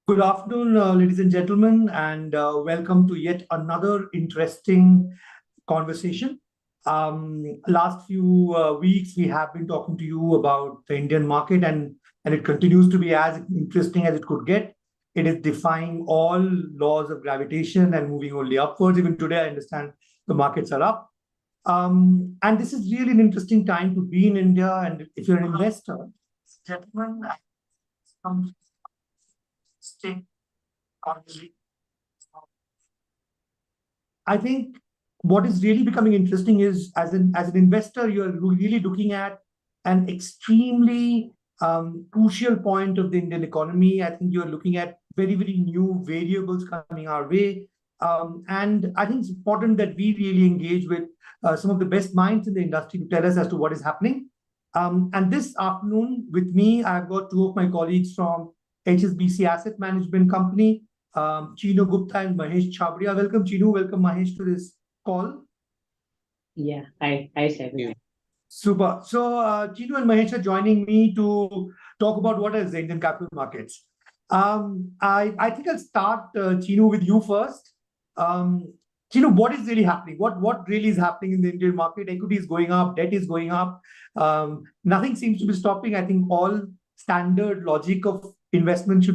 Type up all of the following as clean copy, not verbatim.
Good afternoon, ladies and gentlemen, and welcome to yet another interesting conversation. Last few weeks, we have been talking to you about the Indian market, and it continues to be as interesting as it could get. It is defying all laws of gravitation and moving only upwards. Even today, I understand the markets are up. And this is really an interesting time to be in India. And if you're an investor, gentlemen, come stay. I think what is really becoming interesting is as an investor, you're really looking at an extremely crucial point of the Indian economy. I think you're looking at very, very new variables coming our way. And I think it's important that we really engage with some of the best minds in the industry to tell us as to what is happening. And this afternoon, with me, I've got two of my colleagues from HSBC Asset Management Company, Chino Gupta and Mahesh Chabria. Welcome, Chino. Welcome, Mahesh, to this call. Yeah, hi, Simon. Yeah. Super. So, Chino and Mahesh are joining me to talk about what is the Indian capital markets. I think I'll start, Chino, with you first. Chino, what is really happening? What really is happening in the Indian market? Equity is going up, debt is going up. Nothing seems to be stopping. I think all standard logic of investment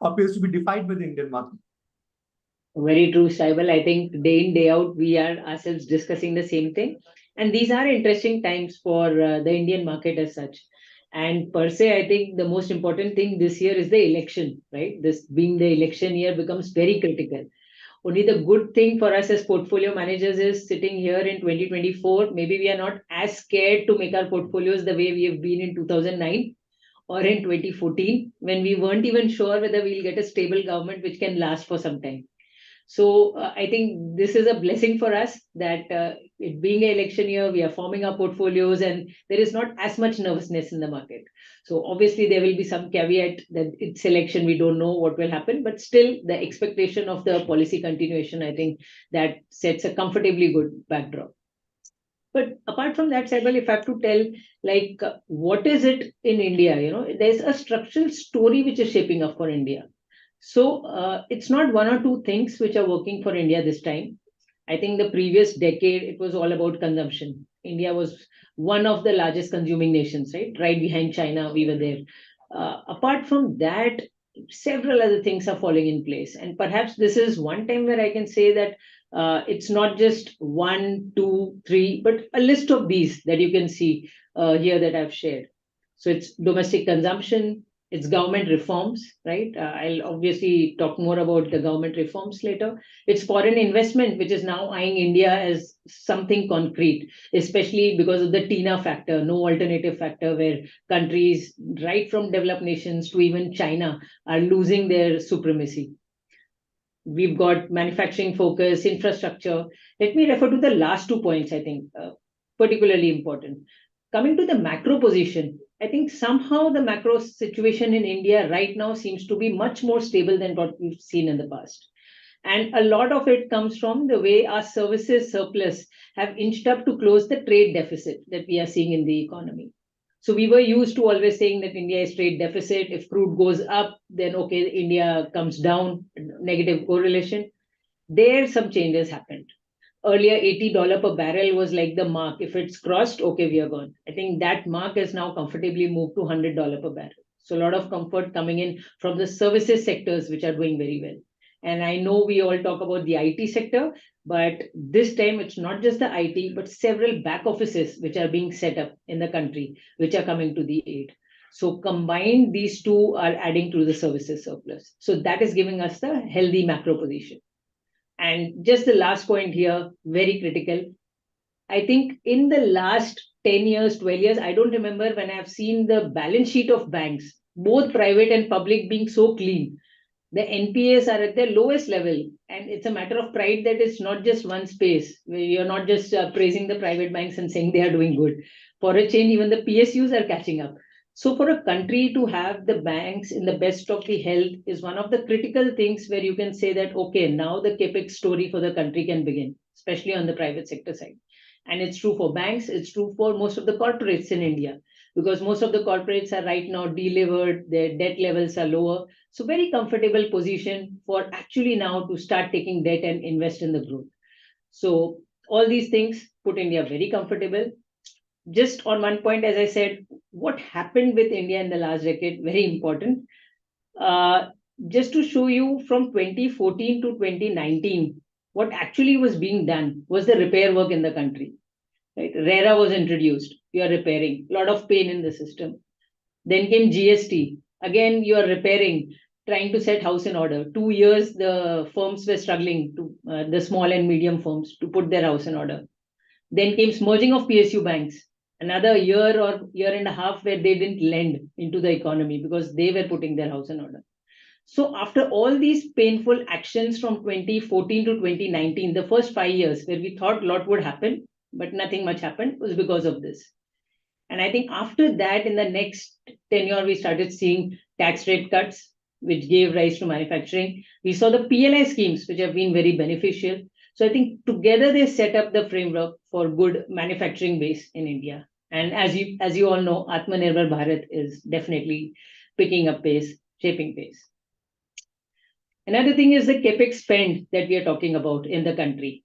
appears to be defied by the Indian market. Very true, Saibal. I think day in, day out, we are ourselves discussing the same thing. And these are interesting times for the Indian market as such. And per se, I think the most important thing this year is the election, right? This being the election year becomes very critical. Only the good thing for us as portfolio managers is sitting here in 2024. Maybe we are not as scared to make our portfolios the way we have been in 2009 or in 2014, when we weren't even sure whether we'll get a stable government which can last for some time. So I think this is a blessing for us that it being an election year, we are forming our portfolios and there is not as much nervousness in the market. So obviously there will be some caveat that it's election, we don't know what will happen, but still the expectation of the policy continuation, I think that sets a comfortably good backdrop. But apart from that, Saibal, if I have to tell, what is it in India? There's a structural story which is shaping up for India. So it's not one or two things which are working for India this time. I think the previous decade, it was all about consumption. India was one of the largest consuming nations, right? Right behind China, we were there. Apart from that, several other things are falling in place. And perhaps this is one time where I can say that it's not just one, two, three, but a list of these that you can see here that I've shared. So it's domestic consumption, it's government reforms, right? I'll obviously talk more about the government reforms later. It's foreign investment, which is now eyeing India as something concrete, especially because of the TINA factor, no alternative factor, where countries right from developed nations to even China are losing their supremacy. We've got manufacturing focus, infrastructure. Let me refer to the last 2 points, I think, particularly important. Coming to the macro position, I think somehow the macro situation in India right now seems to be much more stable than what we've seen in the past. And a lot of it comes from the way our services surplus have inched up to close the trade deficit that we are seeing in the economy. So we were used to always saying that India is trade deficit. If crude goes up, then okay, India comes down, negative correlation. There some changes happened. Earlier, $80 per barrel was like the mark. If it's crossed, okay, we are gone. I think that mark has now comfortably moved to $100 per barrel. So a lot of comfort coming in from the services sectors, which are doing very well. And I know we all talk about the IT sector, but this time it's not just the IT, but several back offices which are being set up in the country, which are coming to the aid. So combined, these two are adding to the services surplus. So that is giving us the healthy macro position. And just the last point here, very critical. I think in the last 10 years, 12 years, I don't remember when I've seen the balance sheet of banks, both private and public, being so clean. The NPAs are at their lowest level. And it's a matter of pride that it's not just one space where you're not just praising the private banks and saying they are doing good. For a change, even the PSUs are catching up. So for a country to have the banks in the best of the health is one of the critical things where you can say that, okay, now the CAPEX story for the country can begin, especially on the private sector side. And it's true for banks, it's true for most of the corporates in India, because most of the corporates are right now delivered, their debt levels are lower. So very comfortable position for actually now to start taking debt and invest in the growth. So all these things put India very comfortable. Just on one point, as I said, what happened with India in the last decade, very important. Uh, just to show you from 2014 to 2019, what actually was being done was the repair work in the country. Right? RERA was introduced. You are repairing. A lot of pain in the system. Then came GST. Again, you are repairing, trying to set house in order. 2 years, the firms were struggling to the small and medium firms to put their house in order. Then came merging of PSU banks. Another year or year and a half where they didn't lend into the economy because they were putting their house in order. So after all these painful actions from 2014 to 2019, the first 5 years where we thought a lot would happen, but nothing much happened, was because of this. And I think after that, in the next tenure, we started seeing tax rate cuts, which gave rise to manufacturing. We saw the PLI schemes, which have been very beneficial. So I think together they set up the framework for good manufacturing base in India. And as you all know, Atmanirbhar Bharat is definitely picking up pace, shaping pace. Another thing is the capex spend that we are talking about in the country.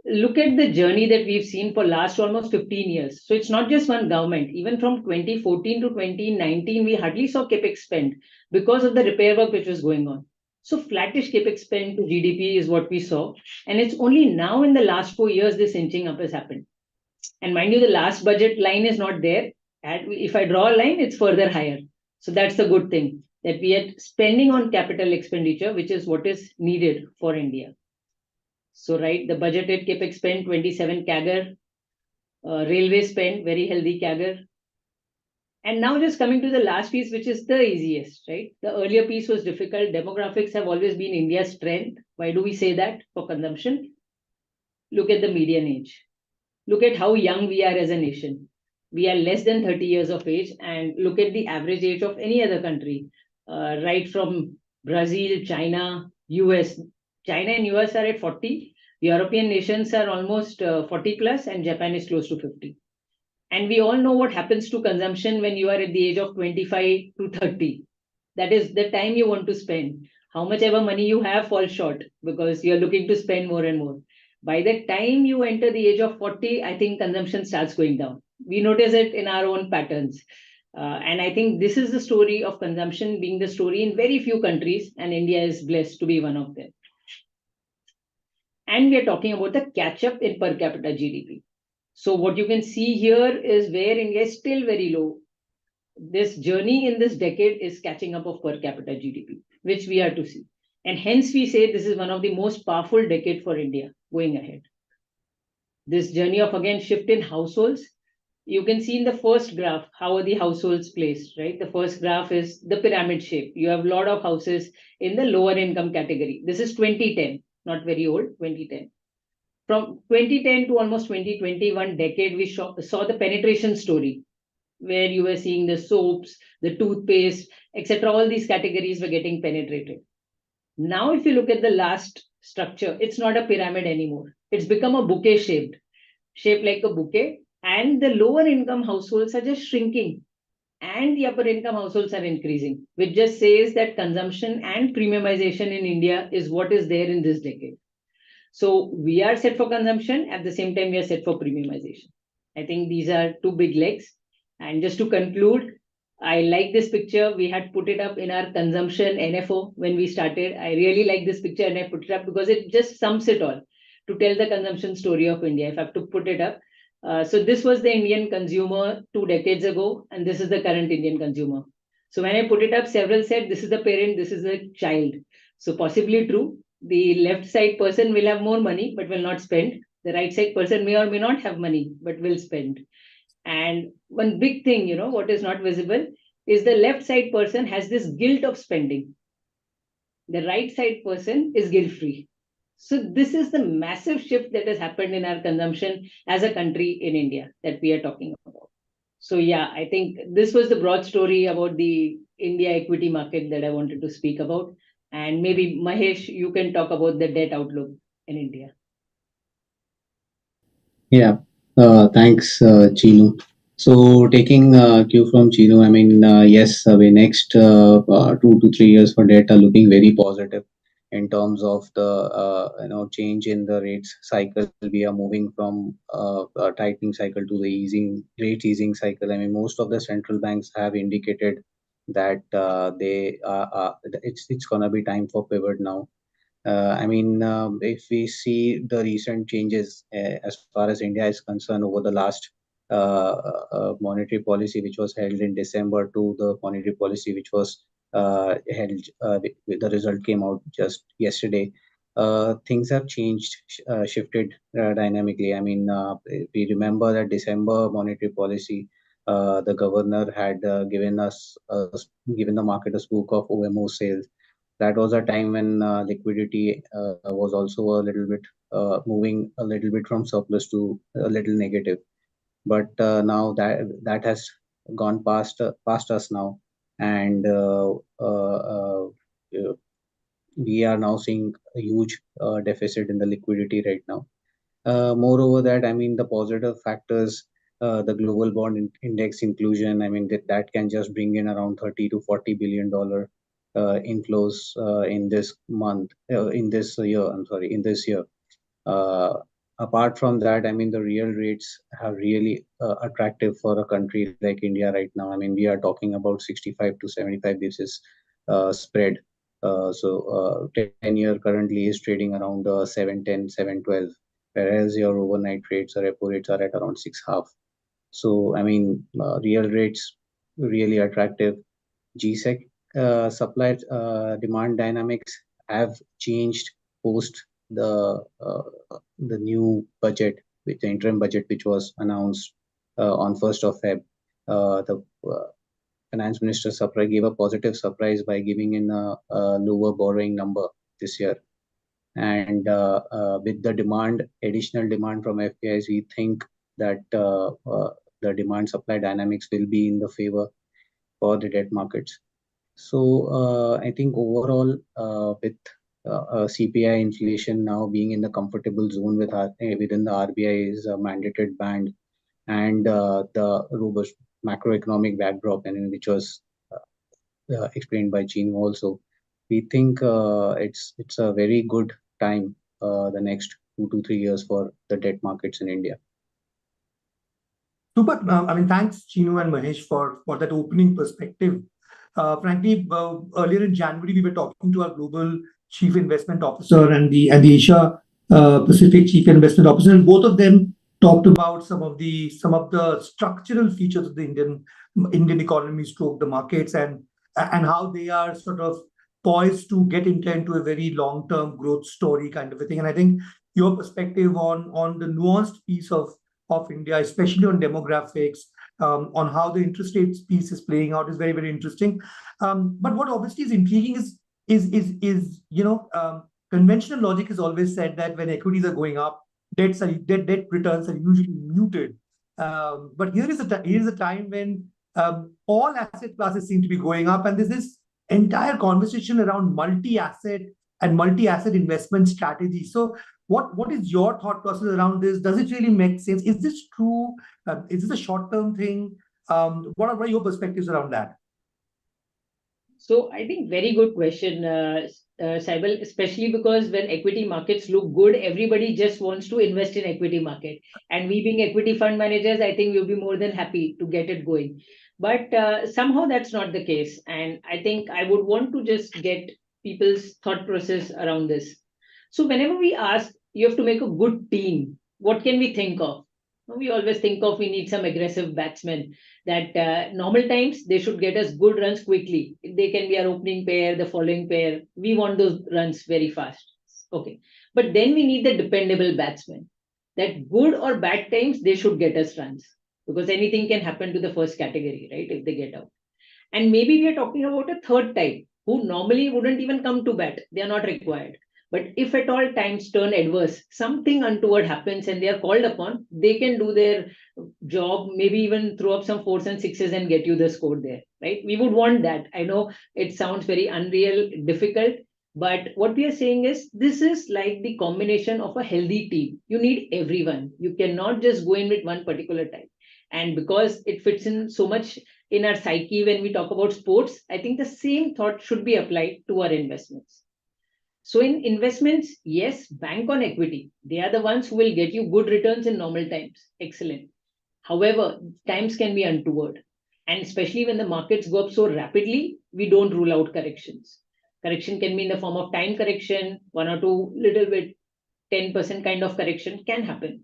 Look at the journey that we've seen for last almost 15 years. So it's not just one government. Even from 2014 to 2019, we hardly saw capex spend because of the repair work which was going on. So flattish capex spend to GDP is what we saw. And it's only now in the last 4 years this inching up has happened. And mind you, the last budget line is not there. And if I draw a line, it's further higher. So that's the good thing, that we are spending on capital expenditure, which is what is needed for India. So, right, the budgeted capex spend 27 CAGR, railway spend very healthy CAGR. And now just coming to the last piece, which is the easiest, right? The earlier piece was difficult. Demographics have always been India's strength. Why do we say that? For consumption. Look at the median age. Look at how young we are as a nation. We are less than 30 years of age, and look at the average age of any other country, right from Brazil, China, US. China and US are at 40. European nations are almost 40 plus, and Japan is close to 50. And we all know what happens to consumption when you are at the age of 25 to 30. That is the time you want to spend. How much ever money you have falls short because you're looking to spend more and more. By the time you enter the age of 40, I think consumption starts going down. We notice it in our own patterns. And I think this is the story of consumption being the story in very few countries, and India is blessed to be one of them. And we are talking about the catch up in per capita GDP. So what you can see here is where India is still very low. This journey in this decade is catching up of per capita GDP, which we are to see. And hence we say this is one of the most powerful decade for India going ahead. This journey of again shift in households. You can see in the first graph, how are the households placed, right? The first graph is the pyramid shape. You have a lot of houses in the lower income category. This is 2010, not very old, 2010. From 2010 to almost 2021 decade, we saw the penetration story where you were seeing the soaps, the toothpaste, etc. All these categories were getting penetrated. Now, if you look at the last structure, it's not a pyramid anymore. It's become a bouquet shaped like a bouquet. And the lower income households are just shrinking and the upper income households are increasing, which just says that consumption and premiumization in India is what is there in this decade. So we are set for consumption. At the same time, we are set for premiumization. I think these are two big legs. And just to conclude, I like this picture. We had put it up in our consumption NFO when we started. I really like this picture and I put it up because it just sums it all to tell the consumption story of India. If I have to put it up. So this was the Indian consumer 2 decades ago, and this is the current Indian consumer. So when I put it up, several said this is the parent, this is the child. So possibly true. The left side person will have more money but will not spend. The right side person may or may not have money but will spend. And one big thing, what is not visible is the left side person has this guilt of spending. The right side person is guilt free. So this is the massive shift that has happened in our consumption as a country in India that we are talking about. So yeah, I think this was the broad story about the India equity market that I wanted to speak about. And maybe Mahesh, you can talk about the debt outlook in India. Yeah, thanks, Chinu. So taking cue from Chino, I mean, yes, the next 2 to 3 years for debt are looking very positive in terms of the change in the rates cycle. We are moving from a tightening cycle to the easing cycle. I mean, most of the central banks have indicated that it's gonna be time for pivot now. I mean, if we see the recent changes as far as India is concerned over the last monetary policy, which was held in December, to the monetary policy which was held, the result came out just yesterday. Things have changed, shifted dynamically. I mean, we remember that December monetary policy, the governor had given the market a spook of OMO sales. That was a time when liquidity was also a little bit moving a little bit from surplus to a little negative. But now that has gone past us now, and uh, we are now seeing a huge deficit in the liquidity right now. Moreover, that I mean the positive factors, the global bond index inclusion. I mean that can just bring in around 30 to 40 billion dollar inflows in this month, in this year. I'm sorry, in this year. Uh, Apart from that, I mean the real rates are really attractive for a country like India right now. I mean we are talking about 65 to 75 basis spread. So 10-year currently is trading around 710, 712, whereas your overnight rates or repo rates are at around 6.5. So, I mean, real rates really attractive. GSEC supply demand dynamics have changed post the new budget, with the interim budget which was announced on 1st of Feb. The finance minister gave a positive surprise by giving in a lower borrowing number this year. And with the additional demand from FPIs, we think that the demand supply dynamics will be in the favor for the debt markets. So I think overall, with CPI inflation now being in the comfortable zone within the RBI's mandated band, and the robust macroeconomic backdrop, and which was explained by Gene also, we think it's a very good time, the next 2 to 3 years for the debt markets in India. Super. I mean, thanks, Chinu and Mahesh, for that opening perspective. Frankly, earlier in January, we were talking to our global chief investment officer and the Asia Pacific chief investment officer, and both of them talked about some of the structural features of the Indian economy, stroke the markets, and how they are sort of poised to get into a very long-term growth story kind of a thing. And I think your perspective on the nuanced piece of India, especially on demographics, on how the interest rates piece is playing out is very, very interesting. But what obviously is intriguing is conventional logic has always said that when equities are going up, debt returns are usually muted. But here is a time when all asset classes seem to be going up, and there's this entire conversation around multi-asset investment strategy. So what is your thought process around this? Does it really make sense? Is this true? Is this a short-term thing? What are your perspectives around that? So I think very good question, Saibal, especially because when equity markets look good, everybody just wants to invest in equity market. And we being equity fund managers, I think we'll be more than happy to get it going. But somehow that's not the case. And I think I would want to just get people's thought process around this. So whenever we ask, you have to make a good team, what can we think of? We always think of we need some aggressive batsmen that normal times they should get us good runs quickly. They can be our opening pair, the following pair. We want those runs very fast. Okay. But then we need the dependable batsmen. That good or bad times, they should get us runs because anything can happen to the first category, right? If they get out. And maybe we are talking about a third type who normally wouldn't even come to bat. They are not required. But if at all times turn adverse, something untoward happens and they are called upon, they can do their job, maybe even throw up some fours and sixes and get you the score there, right? We would want that. I know it sounds very unreal, difficult, but what we are saying is this is like the combination of a healthy team. You need everyone. You cannot just go in with one particular type. And because it fits in so much in our psyche when we talk about sports, I think the same thought should be applied to our investments. So in investments, yes, bank on equity. They are the ones who will get you good returns in normal times. Excellent. However, times can be untoward. And especially when the markets go up so rapidly, we don't rule out corrections. Correction can be in the form of time correction, one or two little bit, 10% kind of correction can happen.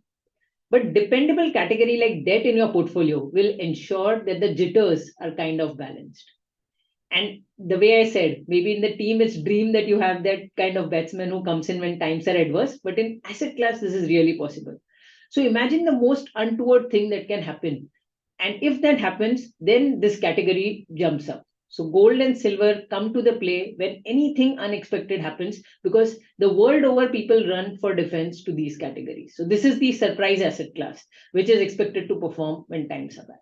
But dependable category like debt in your portfolio will ensure that the jitters are kind of balanced. And the way I said, maybe in the team, it's dream that you have that kind of batsman who comes in when times are adverse. But in asset class, this is really possible. So imagine the most untoward thing that can happen. And if that happens, then this category jumps up. So gold and silver come to the play when anything unexpected happens, because the world over people run for defense to these categories. So this is the surprise asset class, which is expected to perform when times are bad.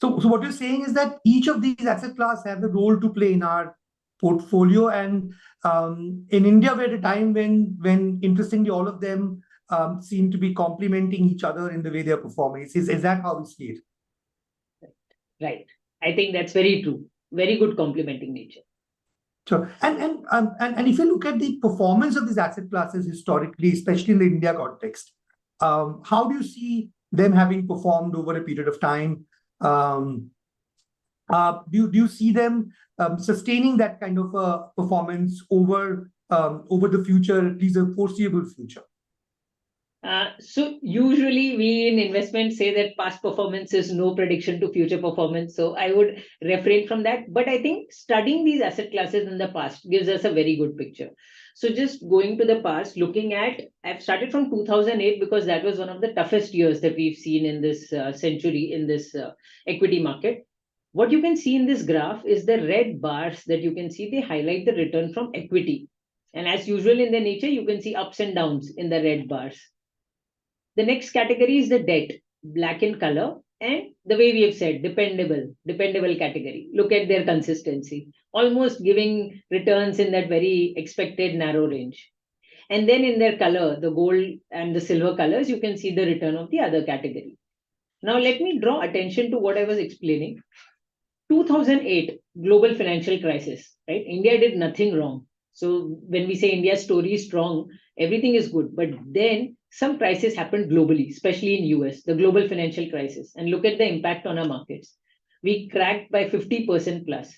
So what you're saying is that each of these asset class have a role to play in our portfolio, and in India, we're at a time when interestingly all of them seem to be complementing each other in the way they're performing. Is that how we see it? Right. I think that's very true. Very good complementing nature. Sure. And if you look at the performance of these asset classes historically, especially in the India context, how do you see them having performed over a period of time? Do you see them sustaining that kind of performance over the future, at least the foreseeable future? So usually we in investment say that past performance is no prediction to future performance. So I would refrain from that. But I think studying these asset classes in the past gives us a very good picture. So just going to the past, looking at, I've started from 2008 because that was one of the toughest years that we've seen in this century, in this equity market. What you can see in this graph is the red bars that you can see, they highlight the return from equity. And as usual in their nature, you can see ups and downs in the red bars. The next category is the debt, black in color, and the way we have said, dependable category. Look at their consistency, almost giving returns in that very expected narrow range. And then in their color, the gold and the silver colors, you can see the return of the other category. Now let me draw attention to what I was explaining. 2008 global financial crisis, right? India did nothing wrong. So when we say India's story is strong, everything is good. But then some crisis happened globally, especially in US, the global financial crisis. And look at the impact on our markets. We cracked by 50% plus.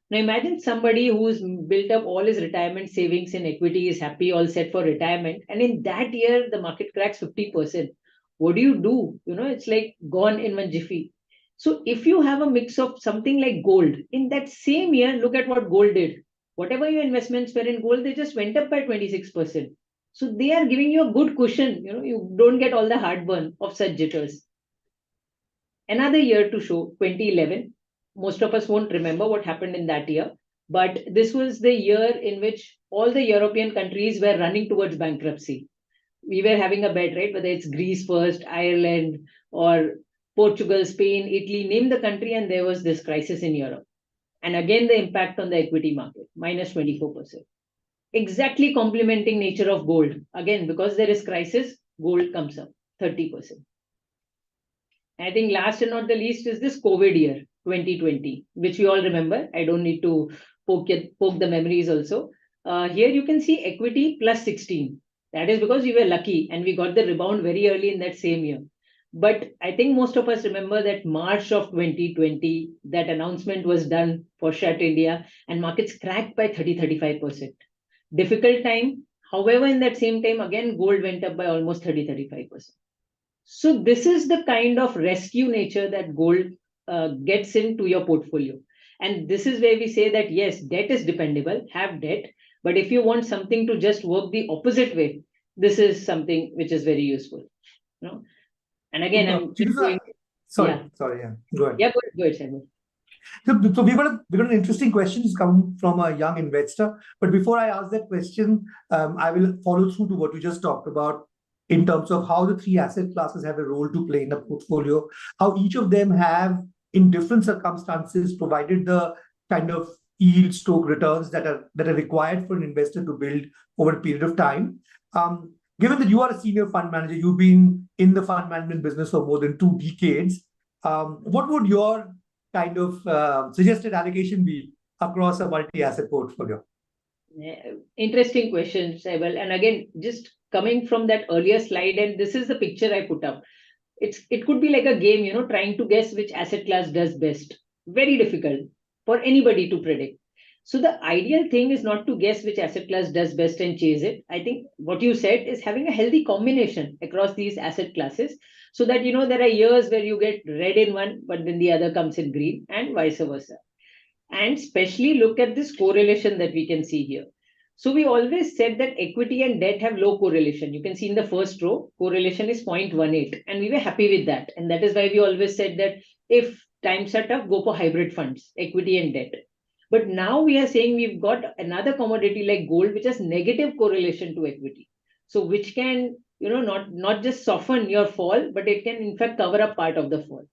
Now imagine somebody who's built up all his retirement savings in equity, is happy, all set for retirement. And in that year, the market cracks 50%. What do? You know, it's like gone in one jiffy. So if you have a mix of something like gold, in that same year, look at what gold did. Whatever your investments were in gold, they just went up by 26%. So they are giving you a good cushion. You know, you don't get all the heartburn of such jitters. Another year to show, 2011. Most of us won't remember what happened in that year, but this was the year in which all the European countries were running towards bankruptcy. We were having a bet, right? Whether it's Greece first, Ireland, or Portugal, Spain, Italy, name the country, and there was this crisis in Europe. And again, the impact on the equity market, minus 24%. Exactly complementing nature of gold. Again, because there is crisis, gold comes up 30%. I think last and not the least is this COVID year, 2020, which we all remember. I don't need to poke the memories also. Here you can see equity plus 16. That is because we were lucky and we got the rebound very early in that same year. But I think most of us remember that March of 2020, that announcement was done for Shut India and markets cracked by 30-35%. Difficult time. However, in that same time, again, gold went up by almost 30-35%. So this is the kind of rescue nature that gold gets into your portfolio. And this is where we say that, yes, debt is dependable, have debt. But if you want something to just work the opposite way, this is something which is very useful. You know? And again, I'm just going. Sorry, yeah. Sorry, yeah. Go ahead. Yeah, go ahead, Simon. So we got an interesting question come from a young investor. But before I ask that question, I will follow through to what you just talked about in terms of how the three asset classes have a role to play in the portfolio, how each of them have, in different circumstances, provided the kind of yield stroke returns that are required for an investor to build over a period of time. Given that you are a senior fund manager, you've been in the fund management business for more than 2 decades. What would your kind of suggested allocation be across a multi-asset portfolio? Interesting question, Saibal. And again, just coming from that earlier slide, and this is the picture I put up. It could be like a game, trying to guess which asset class does best. Very difficult for anybody to predict. So the ideal thing is not to guess which asset class does best and chase it. I think what you said is having a healthy combination across these asset classes, so that there are years where you get red in one, but then the other comes in green, and vice versa. And especially look at this correlation that we can see here. So we always said that equity and debt have low correlation. You can see in the first row, correlation is 0.18, and we were happy with that. And that is why we always said that if times are tough, go for hybrid funds, equity and debt. But now we are saying we've got another commodity like gold, which has negative correlation to equity. So which can, not just soften your fall, but it can in fact cover up part of the fall.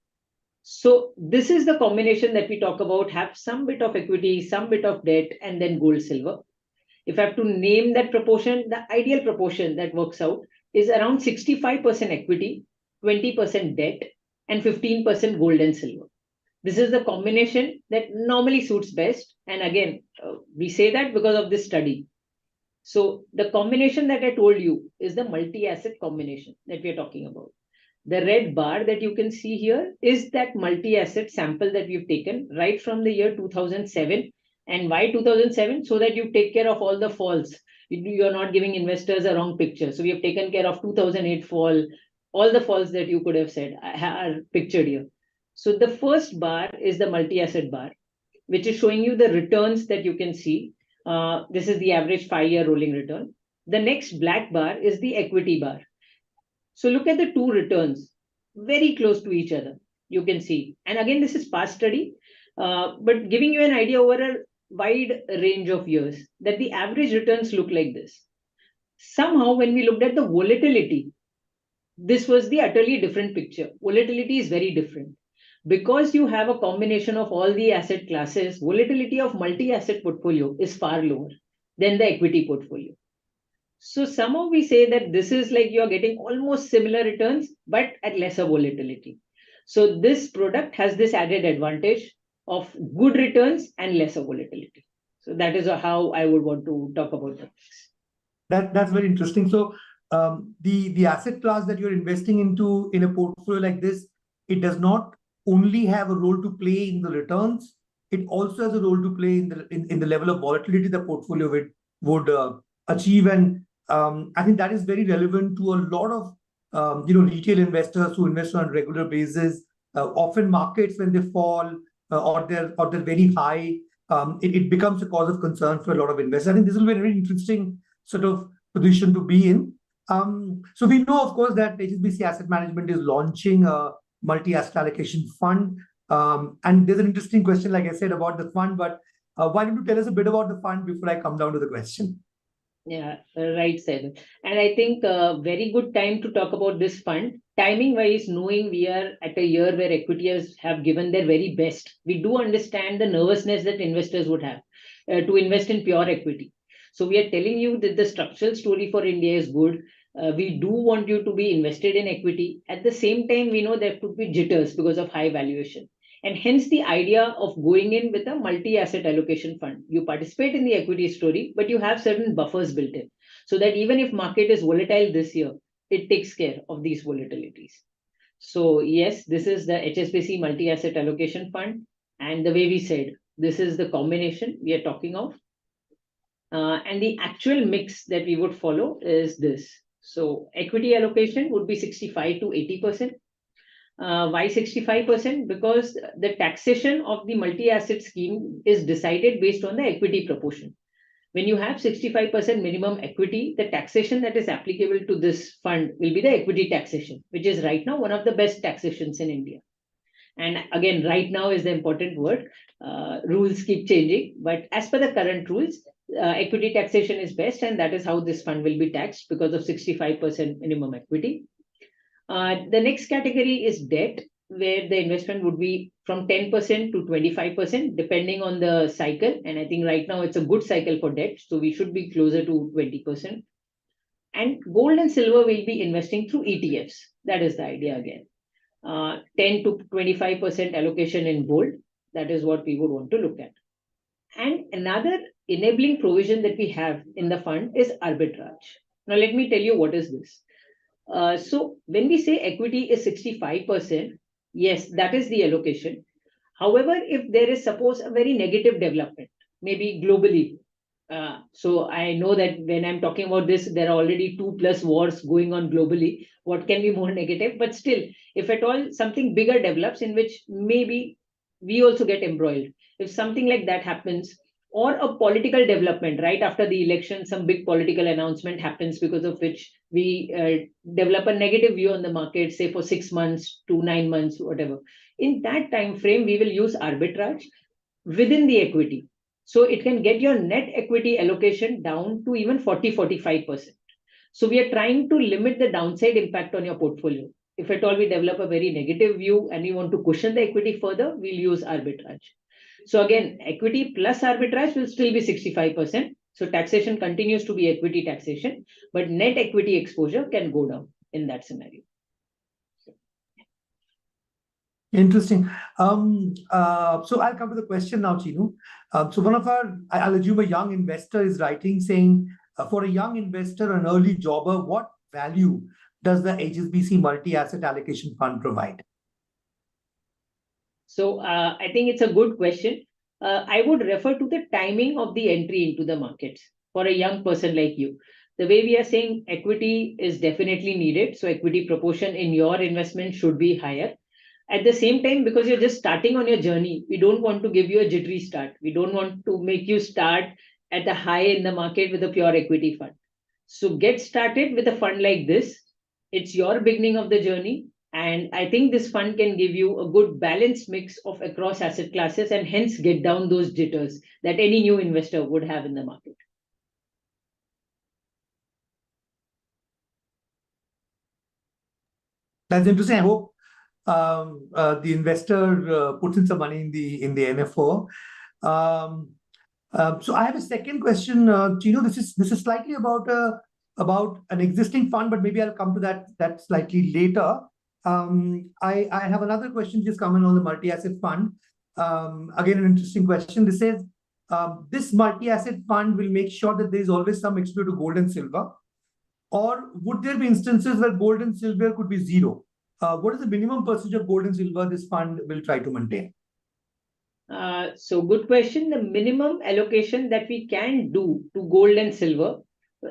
So this is the combination that we talk about, have some bit of equity, some bit of debt, and then gold, silver. If I have to name that proportion, the ideal proportion that works out is around 65% equity, 20% debt, and 15% gold and silver. This is the combination that normally suits best. And again, we say that because of this study. So the combination that I told you is the multi-asset combination that we are talking about. The red bar that you can see here is that multi-asset sample that we've taken right from the year 2007. And why 2007? So that you take care of all the falls. You're not giving investors a wrong picture. So we have taken care of 2008 fall, all the falls that you could have said are pictured here. So the first bar is the multi-asset bar, which is showing you the returns that you can see. This is the average 5-year rolling return. The next black bar is the equity bar. So look at the two returns, very close to each other, you can see. And again, this is past study, but giving you an idea over a wide range of years that the average returns look like this. Somehow, when we looked at the volatility, this was the utterly different picture. Volatility is very different. Because you have a combination of all the asset classes, volatility of multi-asset portfolio is far lower than the equity portfolio. So somehow we say that this is like you're getting almost similar returns, but at lesser volatility. So this product has this added advantage of good returns and lesser volatility. So that is how I would want to talk about this. That's very interesting. So the asset class that you're investing into in a portfolio like this, it does not only have a role to play in the returns, it also has a role to play in the level of volatility the portfolio would achieve. And I think that is very relevant to a lot of retail investors who invest on a regular basis. Often markets, when they fall or they're very high, it becomes a cause of concern for a lot of investors. I think this will be a very interesting sort of position to be in. So we know, of course, that HSBC Asset Management is launching a multi-asset allocation fund. And there's an interesting question, like I said, about the fund. But why don't you tell us a bit about the fund before I come down to the question? Yeah, right, Saibal. And I think a very good time to talk about this fund, timing wise, knowing we are at a year where equities have given their very best. We do understand the nervousness that investors would have to invest in pure equity. So we are telling you that the structural story for India is good. We do want you to be invested in equity. At the same time, we know there could be jitters because of high valuation. And hence the idea of going in with a multi-asset allocation fund. You participate in the equity story, but you have certain buffers built in. So that even if market is volatile this year, it takes care of these volatilities. So yes, this is the HSBC multi-asset allocation fund. And the way we said, this is the combination we are talking of. And the actual mix that we would follow is this. So equity allocation would be 65 to 80%. Why 65%? Because the taxation of the multi-asset scheme is decided based on the equity proportion. When you have 65% minimum equity, the taxation that is applicable to this fund will be the equity taxation, which is right now one of the best taxations in India. And again, right now is the important word. Rules keep changing, but as per the current rules, equity taxation is best, and that is how this fund will be taxed because of 65% minimum equity. The next category is debt, where the investment would be from 10% to 25%, depending on the cycle. And I think right now it's a good cycle for debt, so we should be closer to 20%. And gold and silver will be investing through ETFs. That is the idea again. 10 to 25% allocation in gold. That is what we would want to look at. And another enabling provision that we have in the fund is arbitrage. Now, let me tell you what is this. So when we say equity is 65%, yes, that is the allocation. However, if there is, suppose, a very negative development, maybe globally, so I know that when I'm talking about this, there are already 2+ wars going on globally. What can be more negative? But still, if at all something bigger develops in which maybe we also get embroiled, if something like that happens, or a political development right after the election, some big political announcement happens because of which we develop a negative view on the market, say for 6 months to 9 months, whatever. In that time frame, we will use arbitrage within the equity. So it can get your net equity allocation down to even 40-45%. So we are trying to limit the downside impact on your portfolio. If at all we develop a very negative view and we want to cushion the equity further, we'll use arbitrage. So again, equity plus arbitrage will still be 65%. So taxation continues to be equity taxation, but net equity exposure can go down in that scenario. Interesting. So I'll come to the question now, Chinu. So one of our, I'll assume a young investor is writing saying, for a young investor, an early jobber, what value does the HSBC multi-asset allocation fund provide? So I think it's a good question. I would refer to the timing of the entry into the markets for a young person like you. The way we are saying equity is definitely needed. So equity proportion in your investment should be higher. At the same time, because you're just starting on your journey, we don't want to give you a jittery start. We don't want to make you start at the high in the market with a pure equity fund. So get started with a fund like this. It's your beginning of the journey. And I think this fund can give you a good balanced mix of across asset classes and hence get down those jitters that any new investor would have in the market. That's interesting. I hope the investor puts in some money in the NFO. So I have a second question, Chino. This is slightly about an existing fund, but maybe I'll come to that slightly later. I have another question just coming on the multi-asset fund. Again, an interesting question. This says this multi-asset fund will make sure that there is always some exposure to gold and silver, or would there be instances where gold and silver could be zero? What is the minimum percentage of gold and silver this fund will try to maintain? So good question. The minimum allocation that we can do to gold and silver,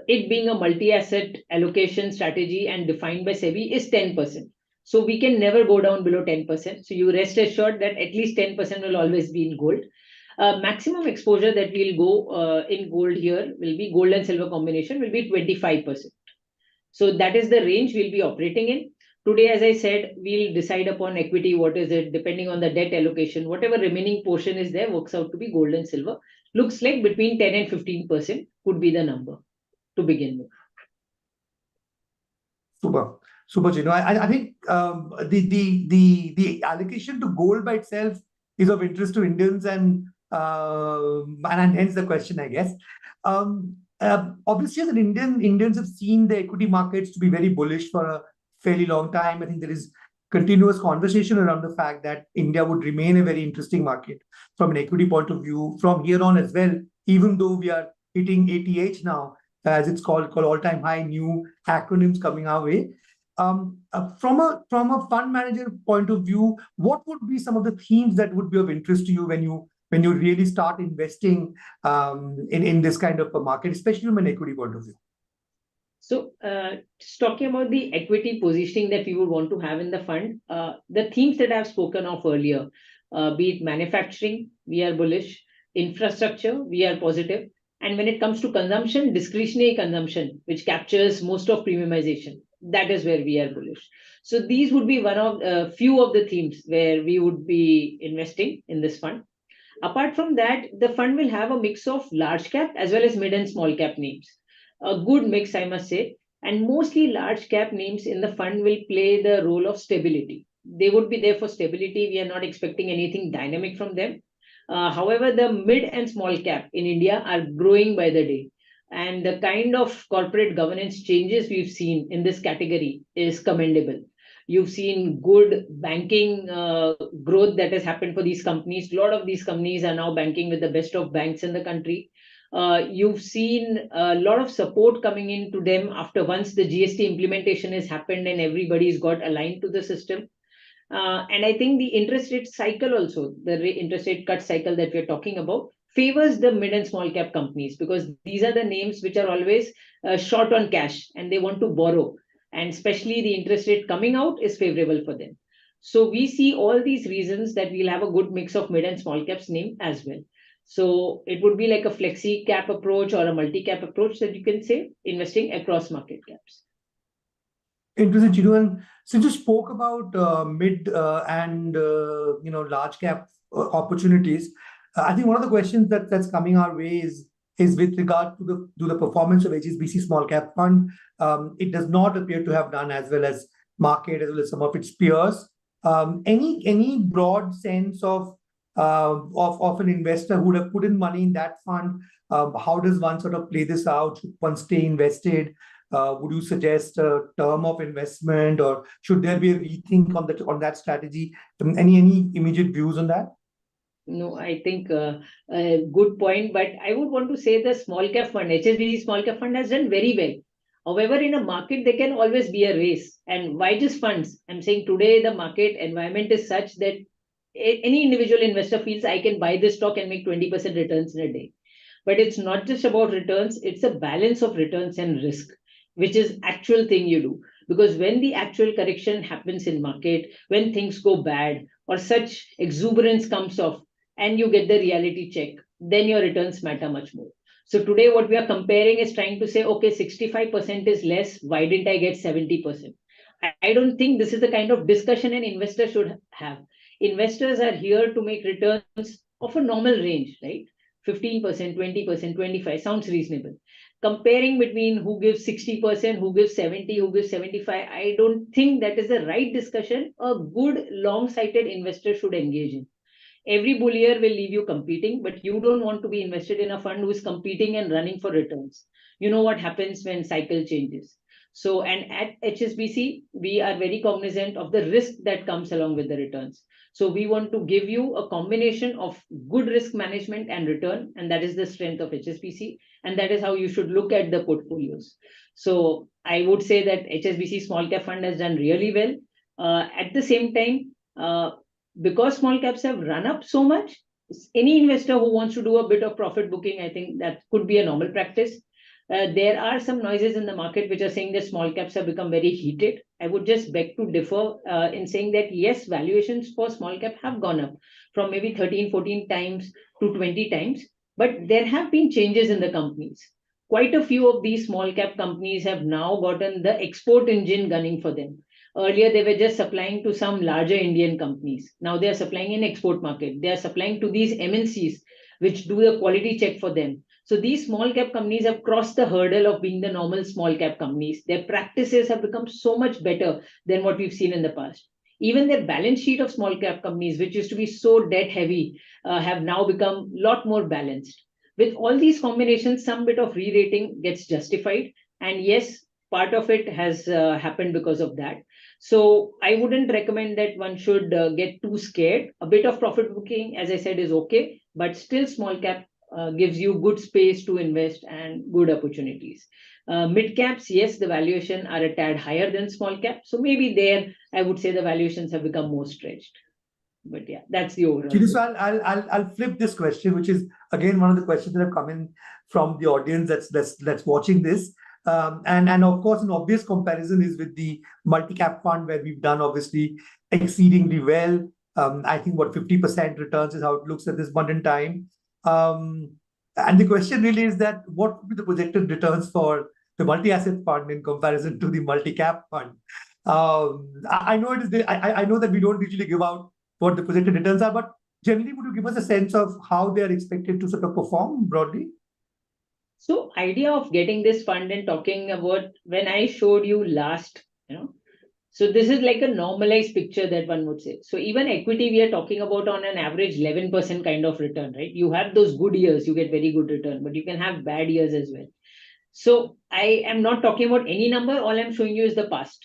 it being a multi-asset allocation strategy and defined by SEBI, is 10%. So we can never go down below 10%. So you rest assured that at least 10% will always be in gold. Maximum exposure that we'll go in gold here will be gold and silver combination will be 25%. So that is the range we'll be operating in. Today, as I said, we'll decide upon equity, what is it, depending on the debt allocation, whatever remaining portion is there works out to be gold and silver. Looks like between 10 and 15% could be the number to begin with. Super, Chino. I think the allocation to gold by itself is of interest to Indians, and hence the question, I guess. Obviously, as an Indians have seen the equity markets to be very bullish for a fairly long time. I think there is continuous conversation around the fact that India would remain a very interesting market from an equity point of view from here on as well, even though we are hitting ATH now, as it's called all-time high, new acronyms coming our way. From a fund manager point of view, what would be some of the themes that would be of interest to you when you really start investing in this kind of a market, especially from an equity point of view? So just talking about the equity positioning that we would want to have in the fund, the themes that I've spoken of earlier, be it manufacturing, we are bullish, infrastructure, we are positive, and when it comes to consumption, discretionary consumption, which captures most of premiumization, that is where we are bullish. So these would be one of few of the themes where we would be investing in this fund. Apart from that, the fund will have a mix of large cap as well as mid and small cap names. A good mix, I must say, and mostly large cap names in the fund will play the role of stability. They would be there for stability. We are not expecting anything dynamic from them. However, the mid and small cap in India are growing by the day. And the kind of corporate governance changes we've seen in this category is commendable. You've seen good banking growth that has happened for these companies. A lot of these companies are now banking with the best of banks in the country. You've seen a lot of support coming in to them after once the GST implementation has happened and everybody's got aligned to the system. And I think the interest rate cycle also, the interest rate cut cycle that we're talking about, favors the mid and small cap companies, because these are the names which are always short on cash and they want to borrow. And especially the interest rate coming out is favorable for them. So we see all these reasons that we'll have a good mix of mid and small caps name as well. So it would be like a flexi cap approach or a multi cap approach that you can say, investing across market caps. Interesting, Chidu. And since you spoke about mid and large cap opportunities, I think one of the questions that's coming our way is with regard to the performance of HSBC Small Cap Fund. It does not appear to have done as well as market as well as some of its peers. Any broad sense of an investor who would have put in money in that fund? How does one sort of play this out? Should one stay invested? Would you suggest a term of investment, or should there be a rethink on that strategy? Any immediate views on that? No, I think a good point, but I would want to say the small cap fund, HSBC Small Cap Fund has done very well. However, in a market, there can always be a race. And why just funds? I'm saying today the market environment is such that any individual investor feels I can buy this stock and make 20% returns in a day. But it's not just about returns, it's a balance of returns and risk, which is actual thing you do. Because when the actual correction happens in market, when things go bad or such exuberance comes off and you get the reality check, then your returns matter much more. So today what we are comparing is trying to say, okay, 65% is less. Why didn't I get 70%? I don't think this is the kind of discussion an investor should have. Investors are here to make returns of a normal range, right? 15%, 20%, 25 sounds reasonable. Comparing between who gives 60%, who gives 70, who gives 75, I don't think that is the right discussion a good long-sighted investor should engage in. Every bull year will leave you competing, but you don't want to be invested in a fund who is competing and running for returns. You know what happens when cycle changes. So, and at HSBC, we are very cognizant of the risk that comes along with the returns. So we want to give you a combination of good risk management and return, and that is the strength of HSBC, and that is how you should look at the portfolios. So I would say that HSBC Small Cap Fund has done really well. At the same time, because small caps have run up so much, any investor who wants to do a bit of profit booking, I think that could be a normal practice. There are some noises in the market which are saying that small caps have become very heated. I would just beg to differ in saying that yes, valuations for small cap have gone up from maybe 13, 14 times to 20 times, but there have been changes in the companies. Quite a few of these small cap companies have now gotten the export engine gunning for them. Earlier, they were just supplying to some larger Indian companies. Now they are supplying in export market. They are supplying to these MNCs, which do the quality check for them. So these small cap companies have crossed the hurdle of being the normal small cap companies. Their practices have become so much better than what we've seen in the past. Even their balance sheet of small cap companies, which used to be so debt heavy, have now become a lot more balanced. With all these combinations, some bit of re-rating gets justified. And yes, part of it has happened because of that. So I wouldn't recommend that one should get too scared. A bit of profit booking, as I said, is okay, but still small cap gives you good space to invest and good opportunities. Mid caps, yes, the valuation are a tad higher than small cap. So maybe there, I would say the valuations have become more stretched. But yeah, that's the overall. Chidu, so I'll flip this question, which is again one of the questions that have come in from the audience that's watching this. And of course, an obvious comparison is with the multi-cap fund, where we've done obviously exceedingly well. I think what 50% returns is how it looks at this point in time. And the question really is that what would be the projected returns for the multi-asset fund in comparison to the multi-cap fund? I know it is. I know that we don't usually give out what the projected returns are, but generally, would you give us a sense of how they are expected to sort of perform broadly? So idea of getting this fund and talking about when I showed you last, so this is like a normalized picture that one would say. So even equity, we are talking about on an average 11% kind of return, right? You have those good years, you get very good return, but you can have bad years as well. So I am not talking about any number. All I'm showing you is the past.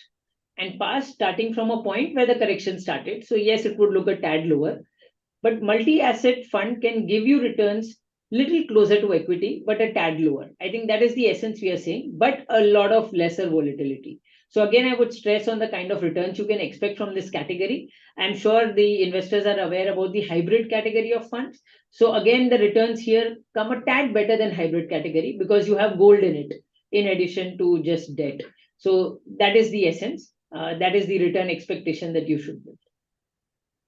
And past starting from a point where the correction started. So yes, it would look a tad lower. But multi-asset fund can give you returns little closer to equity, but a tad lower. I think that is the essence we are saying, but a lot of lesser volatility. So again, I would stress on the kind of returns you can expect from this category. I'm sure the investors are aware about the hybrid category of funds. So again, the returns here come a tad better than hybrid category because you have gold in it, in addition to just debt. So that is the essence. That is the return expectation that you should build.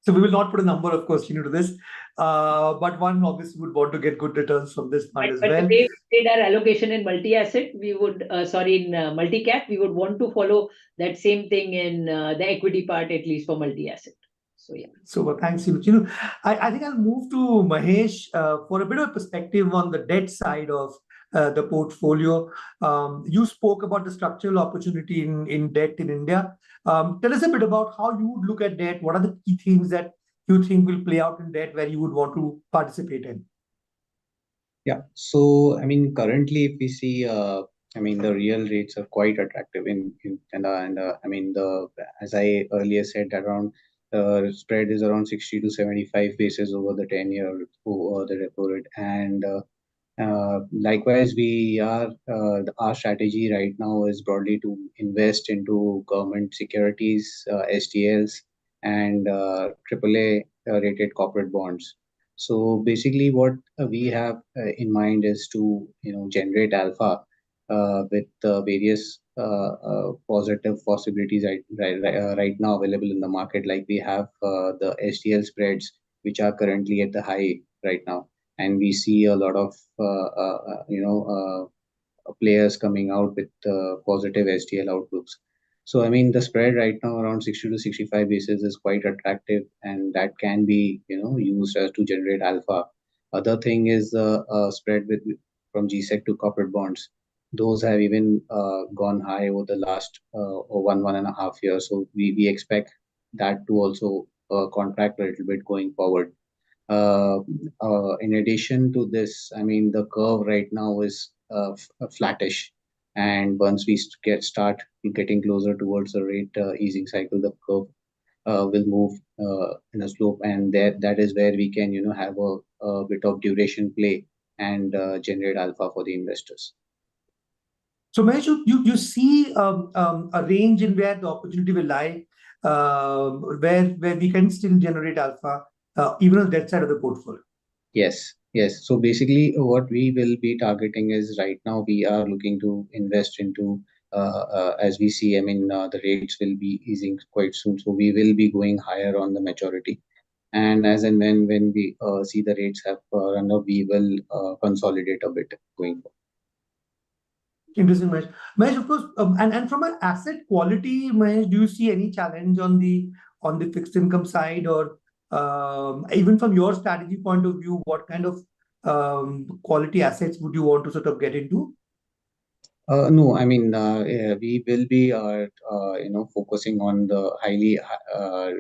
So we will not put a number, of course, to this. But one obviously would want to get good returns from this fund as But the well. way we did our allocation in multi-asset, we would, in multi-cap, we would want to follow that same thing in the equity part, at least for multi-asset. So, yeah. So thanks, I think I'll move to Mahesh for a bit of perspective on the debt side of the portfolio. You spoke about the structural opportunity in debt in India. Tell us a bit about how you would look at debt. What are the key things that you think will play out in debt where you would want to participate in? Yeah. So, I mean, currently, if we see, I mean, the real rates are quite attractive I mean, as I earlier said, around spread is around 60 to 75 basis over the 10-year over the repo rate. And likewise, our strategy right now is broadly to invest into government securities, STLs, and AAA rated corporate bonds. So basically, what we have in mind is to generate alpha with various positive possibilities right now available in the market. Like we have the STL spreads, which are currently at the high right now, and we see a lot of players coming out with positive STL outlooks. So I mean the spread right now around 60 to 65 basis is quite attractive, and that can be used as to generate alpha. Other thing is spread with from GSEC to corporate bonds. Those have even gone high over the last 1.5 years. So we expect that to also contract a little bit going forward. Uh, in addition to this, I mean, the curve right now is flattish, and once we start getting closer towards the rate easing cycle, the curve will move in a slope, and that is where we can, have a bit of duration play and generate alpha for the investors. So, Mahesh, you see a range in where the opportunity will lie, where we can still generate alpha, even on that side of the portfolio. Yes, yes. So basically, what we will be targeting is right now we are looking to invest into, as we see, I mean, the rates will be easing quite soon. So we will be going higher on the maturity. And as and when we see the rates have run up, we will consolidate a bit going forward. Interesting, Mahesh. Mahesh, of course, and from an asset quality, Mahesh, do you see any challenge on the fixed income side, or even from your strategy point of view, what kind of quality assets would you want to sort of get into? No, I mean, we will be, focusing on the highly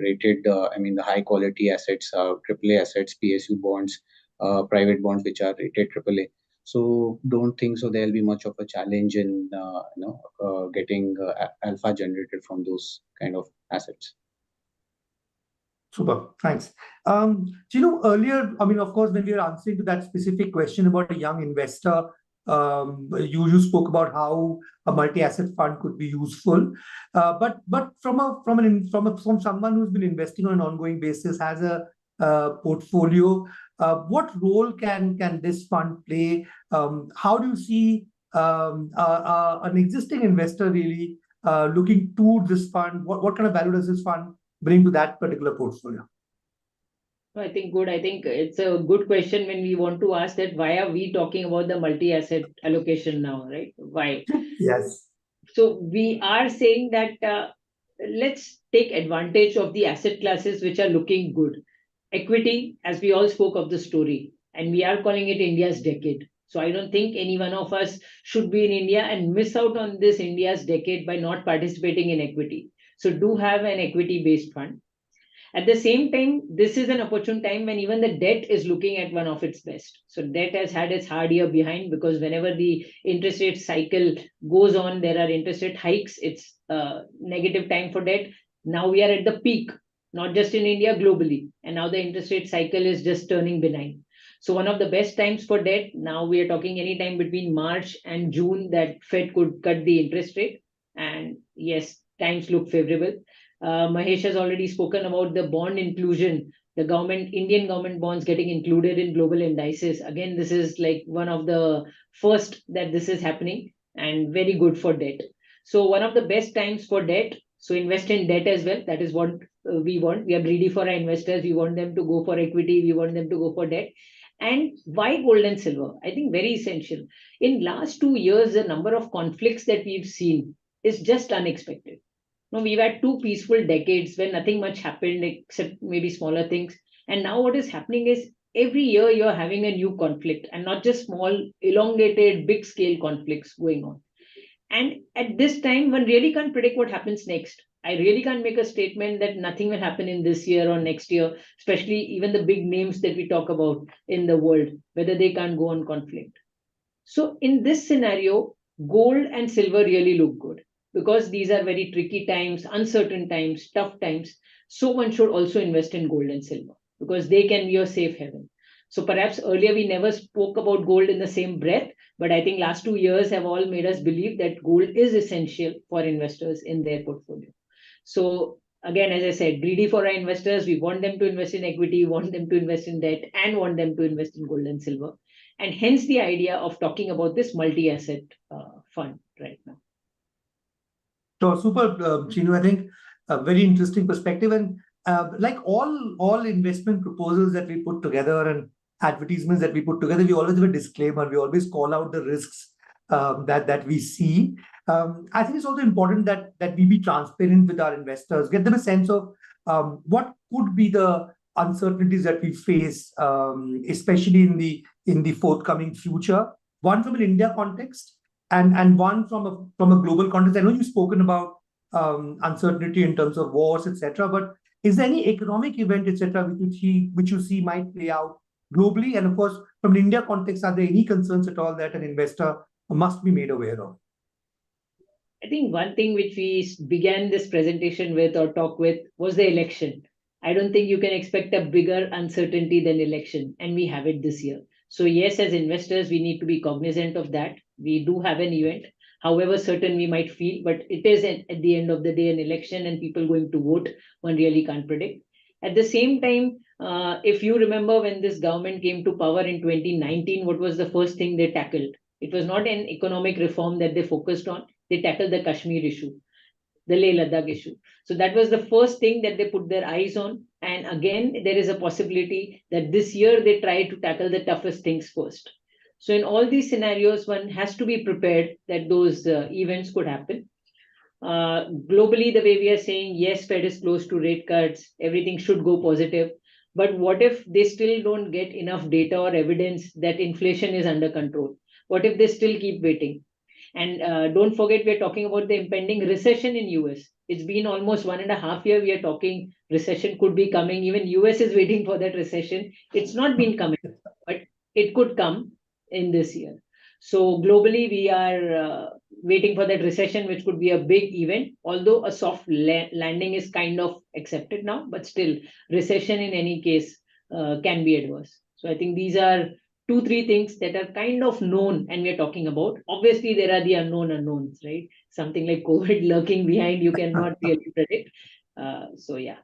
rated, I mean, the high quality assets, AAA assets, PSU bonds, private bonds, which are rated AAA. So don't think so there'll be much of a challenge in, getting alpha generated from those kind of assets. Super, thanks. Earlier, I mean, of course, when we were answering to that specific question about a young investor, you spoke about how a multi-asset fund could be useful, but from someone who's been investing on an ongoing basis, has a portfolio, what role can this fund play? How do you see an existing investor really looking to this fund? What kind of value does this fund bring to that particular portfolio? I think good. I think it's a good question when we want to ask that why are we talking about the multi-asset allocation now, right? Why? Yes. So we are saying that let's take advantage of the asset classes which are looking good. Equity, as we all spoke of the story, and we are calling it India's decade. So I don't think any one of us should be in India and miss out on this India's decade by not participating in equity. So do have an equity-based fund. At the same time, this is an opportune time when even the debt is looking at one of its best. So debt has had its hard year behind, because whenever the interest rate cycle goes on, there are interest rate hikes. It's a negative time for debt. Now we are at the peak, not just in India, globally. And now the interest rate cycle is just turning benign. So one of the best times for debt, now we are talking any time between March and June that Fed could cut the interest rate. And yes, times look favorable. Mahesh has already spoken about the bond inclusion, the government, Indian government bonds getting included in global indices. Again, this is like one of the first that this is happening, and very good for debt. So one of the best times for debt. So invest in debt as well. That is what we want. We are greedy for our investors. We want them to go for equity. We want them to go for debt. And why gold and silver? I think very essential. In last 2 years, the number of conflicts that we've seen is just unexpected. No, we've had two peaceful decades where nothing much happened except maybe smaller things. And now what is happening is every year you're having a new conflict, and not just small, elongated, big scale conflicts going on. And at this time, one really can't predict what happens next. I really can't make a statement that nothing will happen in this year or next year, especially even the big names that we talk about in the world, whether they can't go on conflict. So in this scenario, gold and silver really look good, because these are very tricky times, uncertain times, tough times. So one should also invest in gold and silver, because they can be your safe haven. So perhaps earlier we never spoke about gold in the same breath, but I think last 2 years have all made us believe that gold is essential for investors in their portfolio. So again, as I said, greedy for our investors, we want them to invest in equity, want them to invest in debt, and want them to invest in gold and silver. And hence the idea of talking about this multi-asset fund right now. So super, Chinu, I think a very interesting perspective. And like all investment proposals that we put together and advertisements that we put together, we always have a disclaimer. We always call out the risks that we see. I think it's also important that we be transparent with our investors, get them a sense of what could be the uncertainties that we face, especially in the forthcoming future. One from an India context, and one from a global context. I know you've spoken about uncertainty in terms of wars, etc. But is there any economic event, etc., which you see might play out globally? And of course, from an India context, are there any concerns at all that an investor must be made aware of? I think one thing which we began this presentation with or talk with was the election. I don't think you can expect a bigger uncertainty than election, and we have it this year. So yes, as investors, we need to be cognizant of that. We do have an event, however certain we might feel, but it is at the end of the day an election, and people going to vote. One really can't predict. At the same time, if you remember when this government came to power in 2019, what was the first thing they tackled? It was not an economic reform that they focused on. They tackled the Kashmir issue, the Leh Ladakh issue. So that was the first thing that they put their eyes on. And again, there is a possibility that this year they try to tackle the toughest things first. So in all these scenarios, one has to be prepared that those events could happen. Globally, the way we are saying, yes, Fed is close to rate cuts, everything should go positive. But what if they still don't get enough data or evidence that inflation is under control? What if they still keep waiting? And don't forget, we're talking about the impending recession in US. It's been almost 1.5 years. We are talking recession could be coming. Even US is waiting for that recession. It's not been coming, but it could come in this year. So globally, we are waiting for that recession, which could be a big event. Although a soft landing is kind of accepted now, but still, recession in any case can be adverse. So I think these are 2, 3 things that are kind of known and we're talking about. Obviously, there are the unknown unknowns, right? Something like COVID lurking behind, you cannot really predict. So yeah.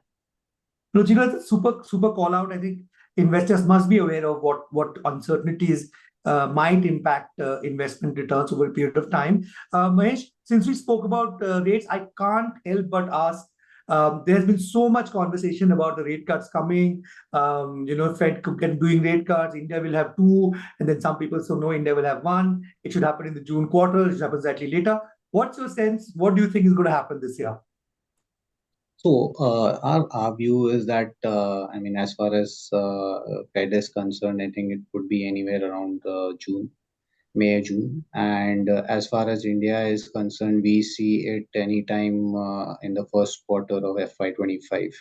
No, Gino, that's a super call out. I think investors must be aware of what uncertainties might impact investment returns over a period of time. Mahesh, since we spoke about rates, I can't help but ask. There's been so much conversation about the rate cuts coming. Fed could get doing rate cuts. India will have two, and then some people say no, India will have one. It should happen in the June quarter. It should happen slightly later. What's your sense? What do you think is going to happen this year? So our view is that I mean, as far as Fed is concerned, I think it would be anywhere around June, May, June. And as far as India is concerned, we see it anytime in the first quarter of FY25.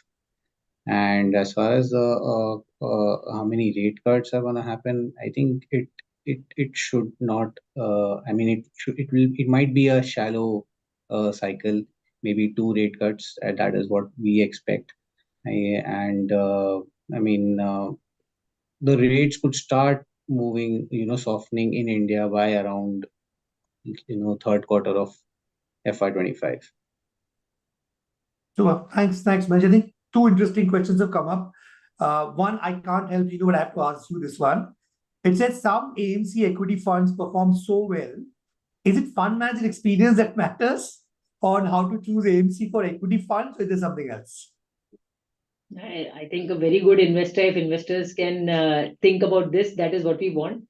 And as far as how many rate cuts are gonna happen, I think it should not. I mean, it might be a shallow cycle, maybe two rate cuts. That is what we expect. And I mean, the rates could start moving, softening in India by around, third quarter of FY25. So thanks, Manoj. I think two interesting questions have come up. One, I can't help you, but I have to ask you this one. It says some AMC equity funds perform so well. Is it fund manager experience that matters on how to choose AMC for equity funds, or is there something else? I think a very good investor, if investors can think about this, that is what we want.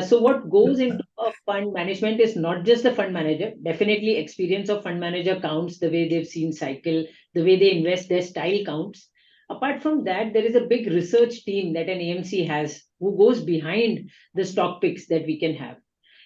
So what goes into a fund management is not just the fund manager. Definitely experience of fund manager counts, the way they've seen cycle, the way they invest, their style counts. Apart from that, there is a big research team that an AMC has who goes behind the stock picks that we can have.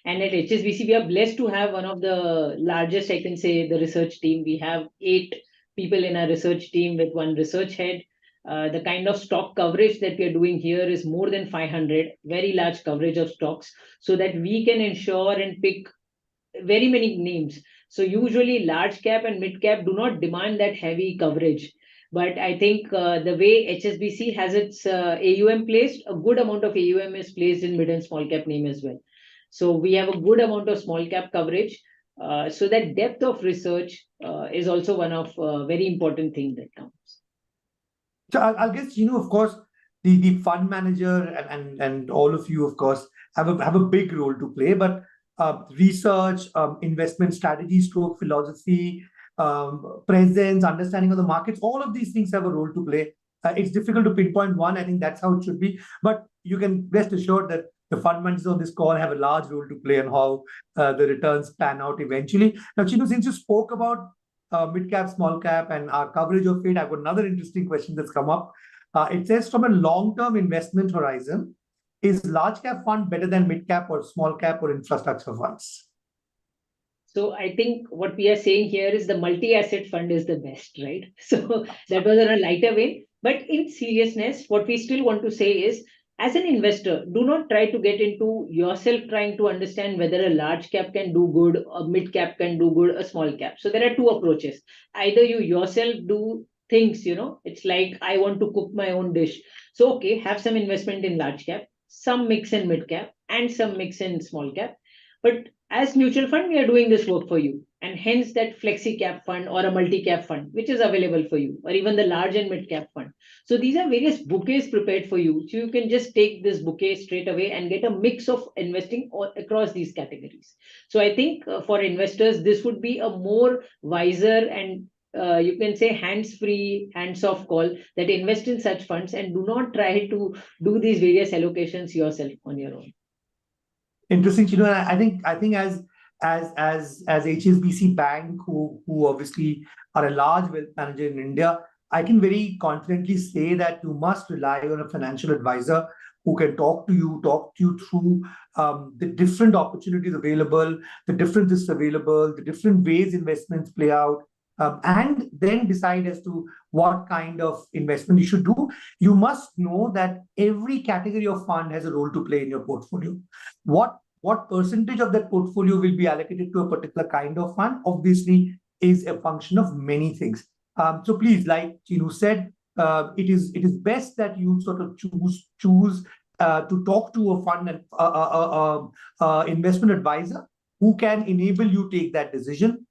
And at HSBC, we are blessed to have one of the largest, I can say, the research team. We have 8 people in our research team with one research head. The kind of stock coverage that we are doing here is more than 500, very large coverage of stocks, so that we can ensure and pick very many names. So usually large cap and mid cap do not demand that heavy coverage. But I think the way HSBC has its AUM placed, a good amount of AUM is placed in mid and small cap name as well. So we have a good amount of small cap coverage. So that depth of research is also one of very important thing that counts. So I'll guess, of course, the fund manager and all of you, of course, have a big role to play. But research, investment strategy, stroke philosophy, presence, understanding of the markets, all of these things have a role to play. It's difficult to pinpoint one. I think that's how it should be. But you can rest assured that the fund managers on this call have a large role to play in how the returns pan out eventually. Now, Chinu, since you spoke about mid cap, small cap, and our coverage of it, I've got another interesting question that's come up. It says, from a long-term investment horizon, is large cap fund better than mid cap or small cap or infrastructure funds? So I think what we are saying here is the multi-asset fund is the best, right? So that was on a lighter vein. But in seriousness, what we still want to say is, as an investor, do not try to get into yourself trying to understand whether a large cap can do good, a mid cap can do good, a small cap. So there are two approaches. Either you yourself do things, it's like I want to cook my own dish. So, okay, have some investment in large cap, some mix in mid cap, and some mix in small cap. But as mutual fund, we are doing this work for you. And hence that flexi cap fund or a multi cap fund, which is available for you, or even the large and mid cap fund. So these are various bouquets prepared for you. So you can just take this bouquet straight away and get a mix of investing across these categories. So I think for investors, this would be a more wiser and you can say hands-free, hands-off call that invest in such funds and do not try to do these various allocations yourself on your own. Interesting, Chino. I think as HSBC Bank, who obviously are a large wealth manager in India, I can very confidently say that you must rely on a financial advisor who can talk to you through the different opportunities available, the different risks available, the different ways investments play out, and then decide as to what kind of investment you should do. You must know that every category of fund has a role to play in your portfolio. What percentage of that portfolio will be allocated to a particular kind of fund, obviously, is a function of many things. So please, like Chinu said, it is best that you sort of choose to talk to a fund and investment advisor who can enable you take that decision.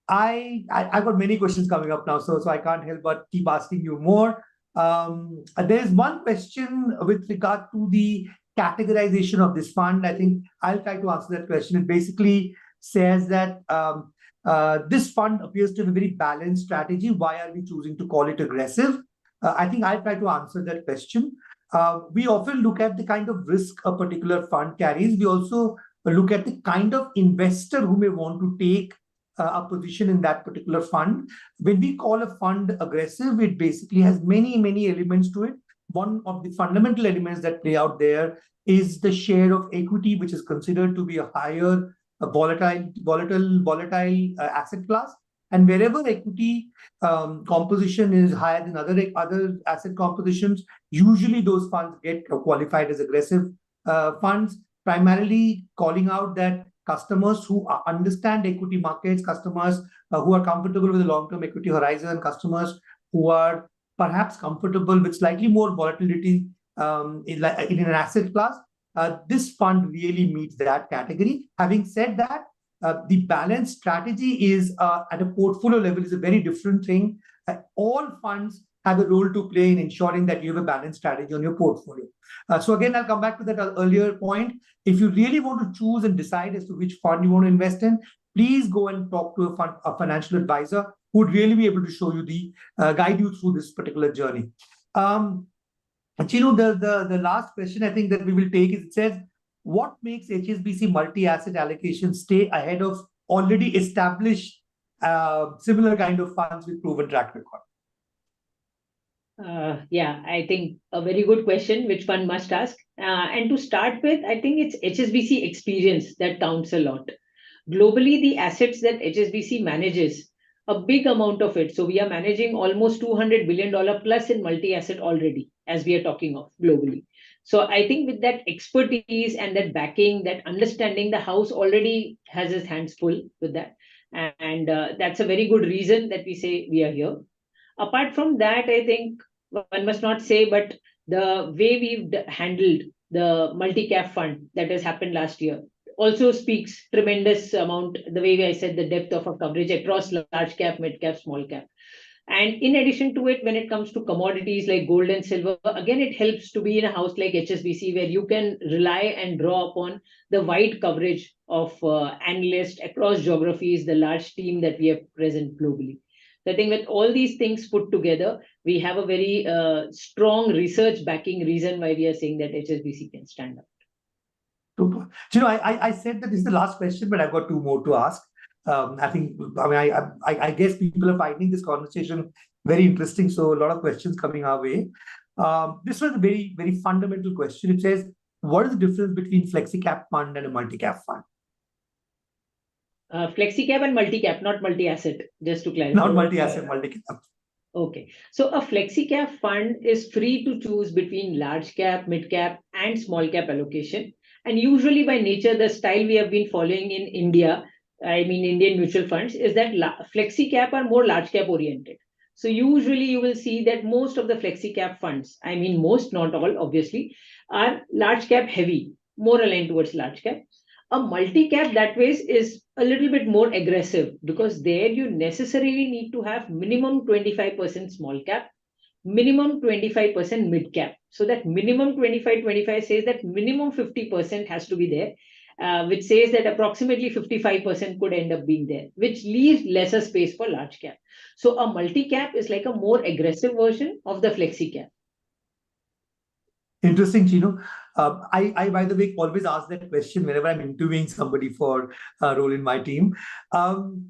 I've got many questions coming up now, so I can't help but keep asking you more. There's one question with regard to the categorization of this fund. I think I'll try to answer that question. It basically says that this fund appears to be a very balanced strategy. Why are we choosing to call it aggressive? I think I'll try to answer that question. We often look at the kind of risk a particular fund carries. We also look at the kind of investor who may want to take a position in that particular fund. When we call a fund aggressive, it basically has many, many elements to it. One of the fundamental elements that play out there is the share of equity, which is considered to be a higher volatile asset class. And wherever equity composition is higher than other asset compositions, usually those funds get qualified as aggressive funds, primarily calling out that customers who understand equity markets, customers who are comfortable with the long-term equity horizon, customers who are perhaps comfortable with slightly more volatility in an asset class, this fund really meets that category. Having said that, the balance strategy is at a portfolio level is a very different thing. All funds have a role to play in ensuring that you have a balanced strategy on your portfolio. So again, I'll come back to that earlier point. If you really want to choose and decide as to which fund you want to invest in, please go and talk to a financial advisor who would really be able to show you guide you through this particular journey. Chinu, the last question I think that we will take is, it says, what makes HSBC multi-asset allocation stay ahead of already established similar kind of funds with proven track record? Yeah, I think a very good question, which one must ask. And to start with, I think it's HSBC experience that counts a lot. Globally, the assets that HSBC manages, a big amount of it. So we are managing almost $200 billion plus in multi-asset already, as we are talking of globally. So I think with that expertise and that backing, that understanding, the house already has its hands full with that. And that's a very good reason that we say we are here. Apart from that, I think one must not say, but the way we've handled the multi-cap fund that has happened last year also speaks tremendous amount, the way I said, the depth of our coverage across large cap, mid cap, small cap. And in addition to it, when it comes to commodities like gold and silver, again, it helps to be in a house like HSBC where you can rely and draw upon the wide coverage of analysts across geographies, the large team that we have present globally. So I think with all these things put together, we have a very strong research backing reason why we are saying that HSBC can stand up. Super. I said that this is the last question, but I've got two more to ask. I guess people are finding this conversation very interesting. So a lot of questions coming our way. This was a very, very fundamental question. It says, what is the difference between flexi-cap fund and a multi-cap fund? Flexi-cap and multi-cap, not multi-asset, just to clarify. Not multi-asset, multi-cap. Okay. So a flexi-cap fund is free to choose between large cap, mid cap, and small cap allocation. And usually by nature, the style we have been following in India, I mean Indian mutual funds, is that flexi cap are more large cap oriented. So usually you will see that most of the flexi cap funds, I mean most, not all, obviously, are large cap heavy, more aligned towards large cap. A multi cap that way is a little bit more aggressive because there you necessarily need to have minimum 25% small cap, minimum 25% mid cap. So that minimum 25 says that minimum 50% has to be there, which says that approximately 55% could end up being there, which leaves lesser space for large cap. So a multi cap is like a more aggressive version of the flexi cap. Interesting, Chino. I, by the way, always ask that question whenever I'm interviewing somebody for a role in my team. I mean,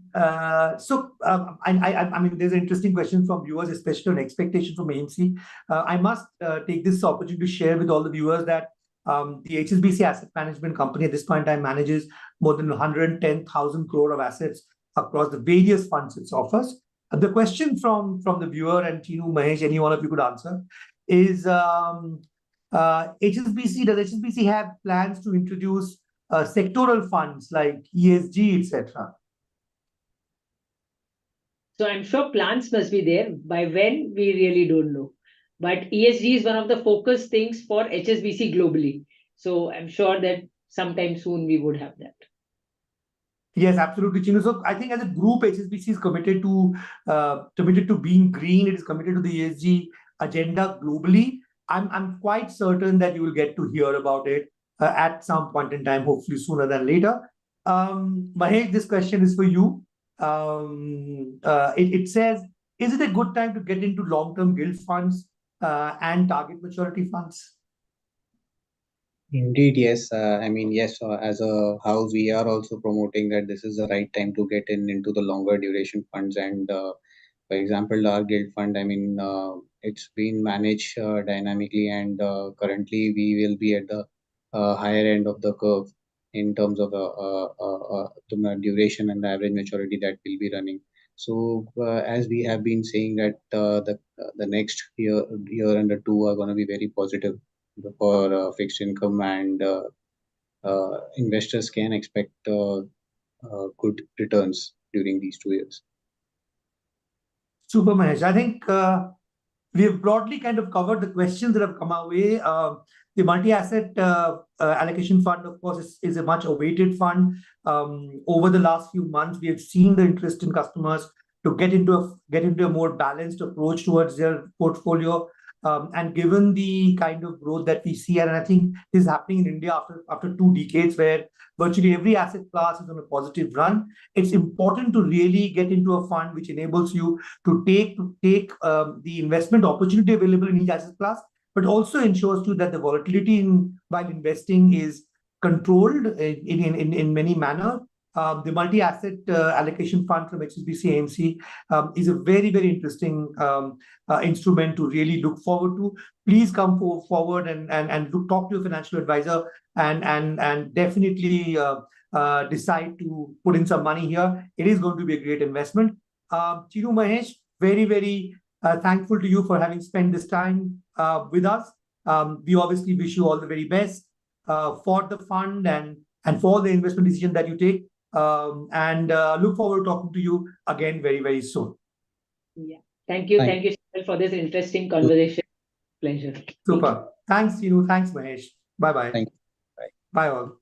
there's an interesting question from viewers, especially on expectation from AMC. I must take this opportunity to share with all the viewers that the HSBC Asset Management Company at this point in time manages more than 110,000 crore of assets across the various funds it offers. The question from the viewer, and Chino, Mahesh, any one of you could answer, is does HSBC have plans to introduce sectoral funds like ESG, etc.? So I'm sure plans must be there. By when, we really don't know. But ESG is one of the focus things for HSBC globally. So I'm sure that sometime soon we would have that. Yes, absolutely, Chino. So I think as a group, HSBC is committed to being green. It is committed to the ESG agenda globally. I'm quite certain that you will get to hear about it at some point in time, hopefully sooner than later. Mahesh, this question is for you. It says, is it a good time to get into long-term gilt funds and target maturity funds? Indeed, yes. I mean, yes, as a house, we are also promoting that this is the right time to get into the longer duration funds. And for example, our gilt fund, I mean, it's been managed dynamically, and currently we will be at the higher end of the curve in terms of the duration and the average maturity that we'll be running. So as we have been saying that the next year and the two are going to be very positive for fixed income, and investors can expect good returns during these 2 years. Super, Mahesh. I think we have broadly kind of covered the questions that have come our way. The multi-asset allocation fund, of course, is a much awaited fund. Over the last few months, we have seen the interest in customers to get into a more balanced approach towards their portfolio. And given the kind of growth that we see, and I think this is happening in India after 2 decades, where virtually every asset class is on a positive run, it's important to really get into a fund which enables you to take the investment opportunity available in each asset class, but also ensures too that the volatility while investing is controlled in many manner. The multi-asset allocation fund from HSBC AMC is a very, very interesting instrument to really look forward to. Please come forward and talk to your financial advisor and definitely decide to put in some money here. It is going to be a great investment. Chiru, Mahesh, very, very thankful to you for having spent this time with us. We obviously wish you all the very best for the fund and for the investment decision that you take. And look forward to talking to you again very, very soon. Yeah. Thank you. Thank Thank you Saibal, for this interesting conversation. Pleasure. Super. Thanks, Chiru. Thanks, Mahesh. Bye-bye. Thank you. Bye. Bye all.